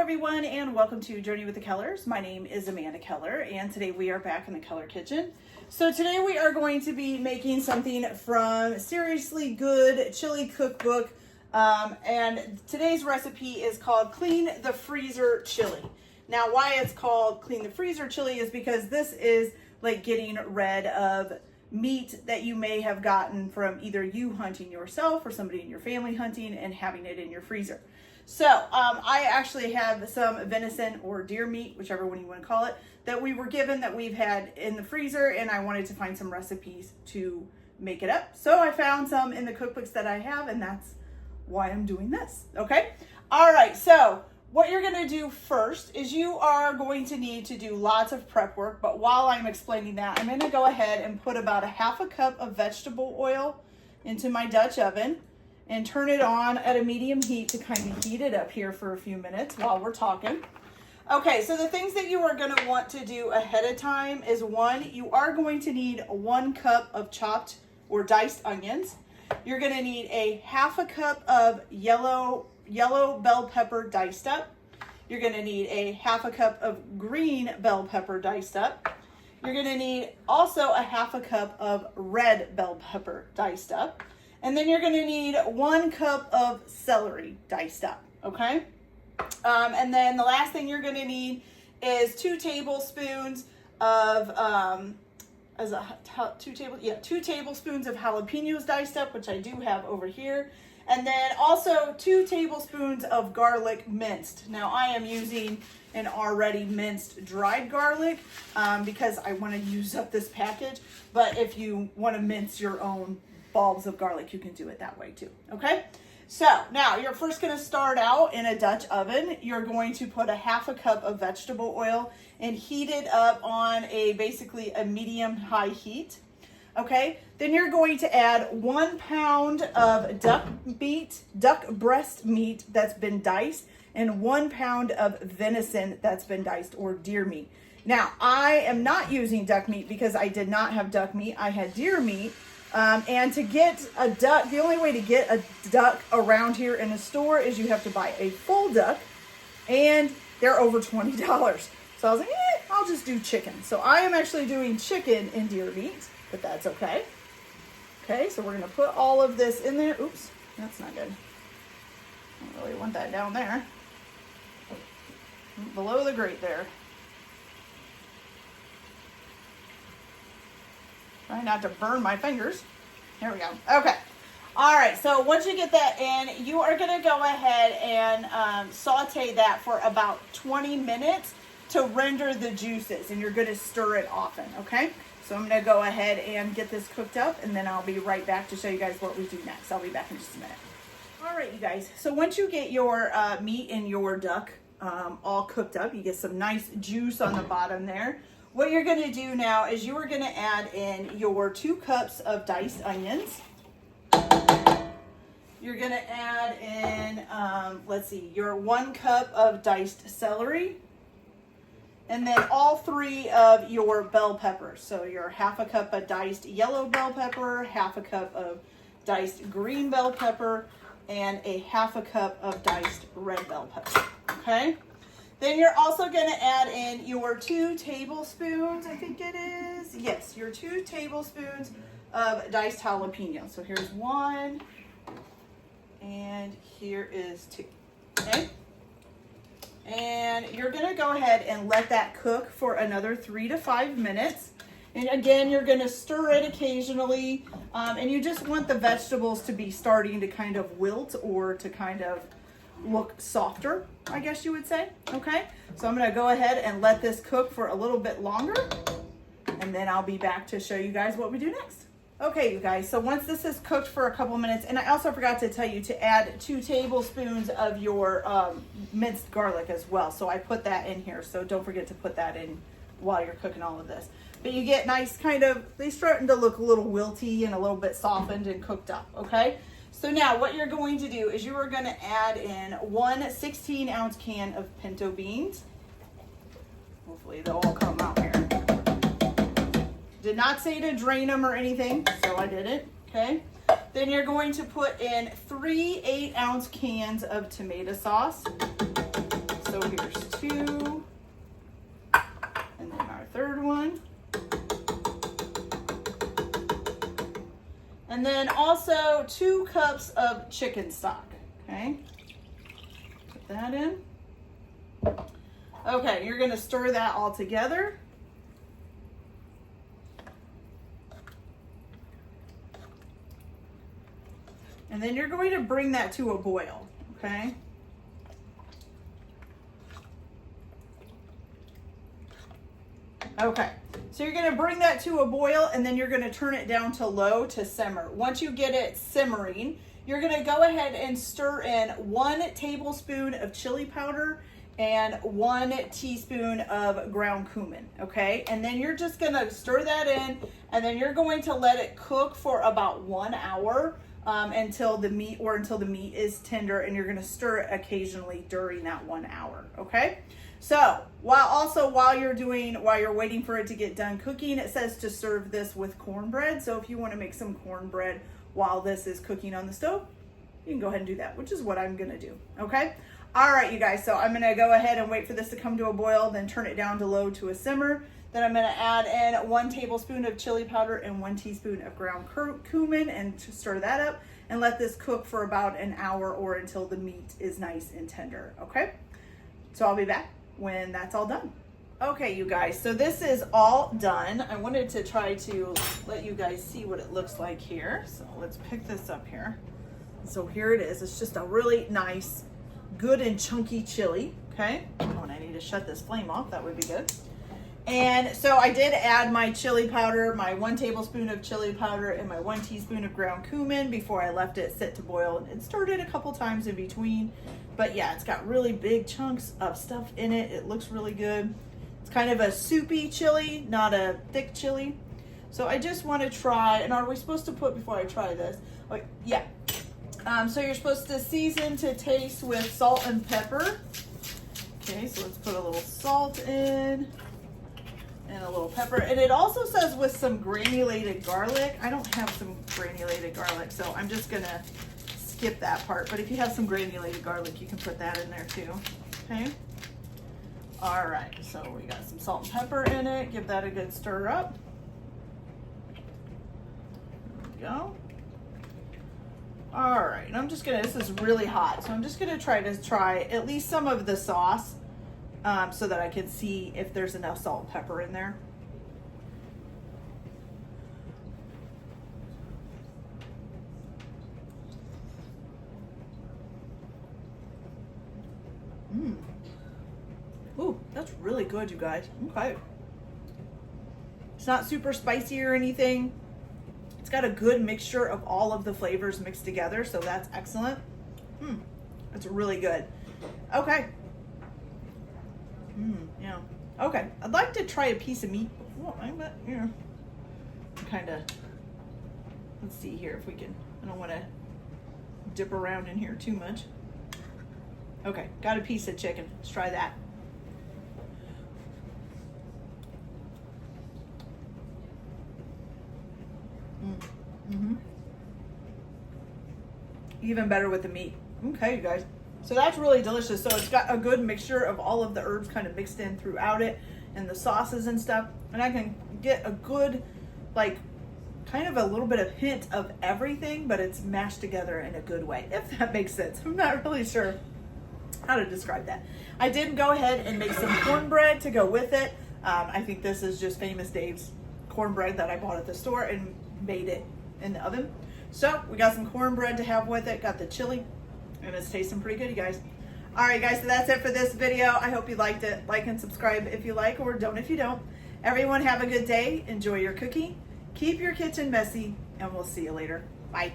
everyone, and welcome to Journey with the Kellers. My name is Amanda Keller, and today we are back in the Keller kitchen. So today we are going to be making something from Seriously Good Chili Cookbook, and today's recipe is called Clean the Freezer Chili. Now, why it's called Clean the Freezer Chili is because this is like getting rid of meat that you may have gotten from either you hunting yourself or somebody in your family hunting and having it in your freezer. So I actually have some venison or deer meat, whichever one you want to call it, that we were given that we've had in the freezer, and I wanted to find some recipes to make it up. So I found some in the cookbooks that I have, and that's why I'm doing this. Okay. All right. So what you're going to do first is you are going to need to do lots of prep work. But while I'm explaining that, I'm going to go ahead and put about a half a cup of vegetable oil into my Dutch oven and turn it on at a medium heat to kind of heat it up here for a few minutes while we're talking. Okay, so the things that you are going to want to do ahead of time is, one, you are going to need 1 cup of chopped or diced onions. You're going to need a half a cup of yellow bell pepper diced up. You're going to need a half a cup of green bell pepper diced up. You're going to need also a half a cup of red bell pepper diced up. And then you're going to need 1 cup of celery diced up, okay? And then the last thing you're going to need is 2 tablespoons of 2 tablespoons of jalapenos diced up, which I do have over here. And then also 2 tablespoons of garlic minced. Now I am using an already minced dried garlic because I want to use up this package. But if you want to mince your own bulbs of garlic, you can do it that way too. Okay. So now you're first going to start out in a Dutch oven. You're going to put a half a cup of vegetable oil and heat it up on basically a medium-high heat. Okay. Then you're going to add 1 pound of duck breast meat that's been diced, and 1 pound of venison that's been diced, or deer meat. Now, I am not using duck meat because I did not have duck meat. I had deer meat. And to get a duck, the only way to get a duck around here in the store is you have to buy a full duck, and they're over $20. So I was like, I'll just do chicken. So I am actually doing chicken and deer meat, but that's okay. Okay, so we're going to put all of this in there. Oops, that's not good. I don't really want that down there. Below the grate there. Try not to burn my fingers. Here we go. Okay. All right. So once you get that in, you are going to go ahead and saute that for about 20 minutes to render the juices. And you're going to stir it often. Okay. So I'm going to go ahead and get this cooked up, and then I'll be right back to show you guys what we do next. I'll be back in just a minute. All right, you guys. So once you get your meat and your duck all cooked up, you get some nice juice on the bottom there. What you're going to do now is you are going to add in your 2 cups of diced onions. You're going to add in, your 1 cup of diced celery. And then all 3 of your bell peppers. So your half a cup of diced yellow bell pepper, half a cup of diced green bell pepper, and a half a cup of diced red bell pepper. Okay? Then you're also going to add in your 2 tablespoons, I think it is. Yes, your 2 tablespoons of diced jalapeno. So here's 1, and here is 2. Okay? And you're going to go ahead and let that cook for another 3 to 5 minutes. And again, you're going to stir it occasionally. And you just want the vegetables to be starting to kind of wilt or to kind of look softer, I guess you would say. Okay, so I'm going to go ahead and let this cook for a little bit longer, and then I'll be back to show you guys what we do next. Okay, you guys, so once this is cooked for a couple minutes, and I also forgot to tell you to add 2 tablespoons of your minced garlic as well. So I put that in here, so don't forget to put that in while you're cooking all of this. But you get nice they're starting to look a little wilty and a little bit softened and cooked up, okay? So now what you're going to do is you are going to add in 1 16-ounce can of pinto beans. Hopefully they'll all come out here. Did not say to drain them or anything, so I didn't, okay? Then you're going to put in 3 8-ounce cans of tomato sauce. So here's And then also 2 cups of chicken stock, okay? Put that in. Okay, you're gonna stir that all together. And then you're going to bring that to a boil, okay? Okay, so you're gonna bring that to a boil and then you're gonna turn it down to low to simmer. Once you get it simmering, you're gonna go ahead and stir in 1 tablespoon of chili powder and 1 teaspoon of ground cumin, okay? And then you're just gonna stir that in and then you're going to let it cook for about 1 hour until the meat is tender, and you're gonna stir it occasionally during that 1 hour, okay? So while you're waiting for it to get done cooking, it says to serve this with cornbread. So if you want to make some cornbread while this is cooking on the stove, you can go ahead and do that, which is what I'm gonna do, okay? All right, you guys, so I'm gonna go ahead and wait for this to come to a boil, then turn it down to low to a simmer. Then I'm gonna add in 1 tablespoon of chili powder and 1 teaspoon of ground cumin and stir that up and let this cook for about an hour or until the meat is nice and tender, okay? So I'll be back when that's all done. Okay, you guys, so this is all done. I wanted to try to let you guys see what it looks like here. So let's pick this up here. So here it is. It's just a really nice, good and chunky chili, okay? Oh, and I need to shut this flame off. That would be good. And so I did add my chili powder, my 1 tablespoon of chili powder and my 1 teaspoon of ground cumin before I left it sit to boil, and stirred it a couple times in between. But yeah, it's got really big chunks of stuff in it. It looks really good. It's kind of a soupy chili, not a thick chili. So I just want to try, and are we supposed to put, before I try this, oh, yeah. So you're supposed to season to taste with salt and pepper. Okay, so let's put a little salt in and a little pepper. And it also says with some granulated garlic. I don't have some granulated garlic, so I'm just gonna skip that part. But if you have some granulated garlic, you can put that in there too, okay? All right, so we got some salt and pepper in it. Give that a good stir up. There we go. All right, and I'm just gonna, this is really hot, so I'm just gonna try at least some of the sauce so that I can see if there's enough salt and pepper in there. Ooh, that's really good, you guys. Okay. It's not super spicy or anything. It's got a good mixture of all of the flavors mixed together, so that's excellent. That's really good. Okay. Yeah. Okay. I'd like to try a piece of meat. Well, I'm not, you know, kind of, let's see here if we can, I don't want to dip around in here too much. Okay, got a piece of chicken. Let's try that. Even better with the meat. Okay, you guys. So that's really delicious. So it's got a good mixture of all of the herbs kind of mixed in throughout it and the sauces and stuff. And I can get a good, like, kind of a little bit of hint of everything, but it's mashed together in a good way, if that makes sense. I'm not really sure how to describe that. I did go ahead and make some cornbread to go with it. I think this is just Famous Dave's cornbread that I bought at the store and made it in the oven. So we got some cornbread to have with it, got the chili, and it's tasting pretty good, you guys. All right, guys, so that's it for this video. I hope you liked it. Like and subscribe if you like, or don't if you don't. Everyone have a good day. Enjoy your cookie. Keep your kitchen messy, and we'll see you later. Bye.